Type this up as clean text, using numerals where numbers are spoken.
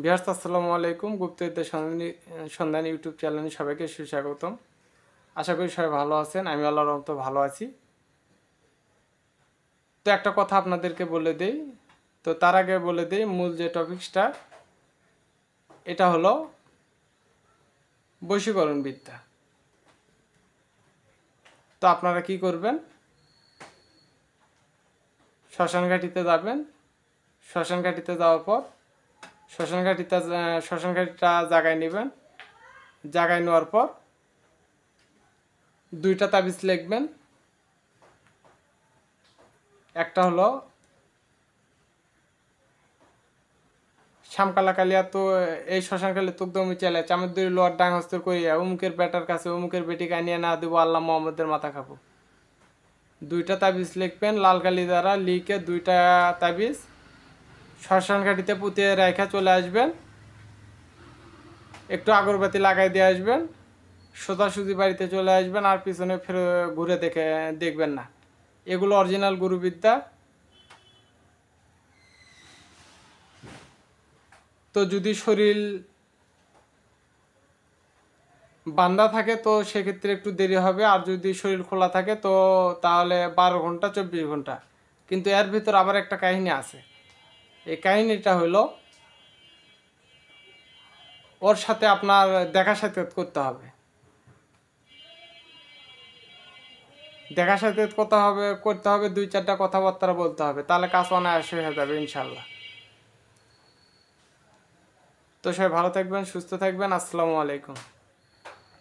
Viewers আসসালামু আলাইকুম। গুপ্তবিদ্যা সন্ধানী ইউটিউব চ্যানেলে সবাইকে সুস্বাগতম। আশা করি সবাই ভালো আছেন। আমি আল্লাহর রহমতে ভালো আছি। তো একটা কথা আপনাদেরকে বলে দেই, তো তার আগে বলে দেই মূল যে টপিকসটা, এটা হলো বশীকরণ বিদ্যা। তো আপনারা কি করবেন, শ্মশানঘাটিতে যাবেন। শ্মশানঘাটিতে যাওয়ার পর শ্মশানঘাটিটা জায়গায় নেবেন। জায়গায় নেওয়ার পর দুইটা তাবিজ লিখবেন। একটা হলো শ্যামকালা কালিয়া, তো এই শ্মশানকালে তুকদমি চালে চামের দুই লোয়ার ডাং হস্তর করিয়া অমুকের বেটার কাছে অমুকের বেটিকে আনিয়ে না দেবো, আল্লাহ মোহাম্মদের মাথা খাবো। দুইটা তাবিজ লিখবেন লাল কালি দ্বারা, লিখে দুইটা তাবিজ শ্মশানঘাটিতে পুঁতে রেখা চলে আসবেন। একটু আগরবাতি লাগাই দিয়ে আসবেন, সোজাসুজি বাড়িতে চলে আসবেন, আর পিছনে ফেরত ঘুরে দেখবেন না। এগুলো অরিজিনাল গুরুবিদ্যা। তো যদি শরীর বান্ধা থাকে তো সেক্ষেত্রে একটু দেরি হবে, আর যদি শরীর খোলা থাকে তো তাহলে 12 ঘন্টা 24 ঘন্টা। কিন্তু এর ভিতর আবার একটা কাহিনী আছে। এই কাহিনীটা হলো ওর সাথে আপনার দেখা সাক্ষাৎ করতে হবে। দেখা সাক্ষাৎ করতে হবে 2-4টা কথাবার্তা বলতে হবে, তাহলে কাজ অনায়াসে হয়ে যাবে ইনশাল্লাহ। তো সবাই ভালো থাকবেন, সুস্থ থাকবেন। আসসালামু আলাইকুম।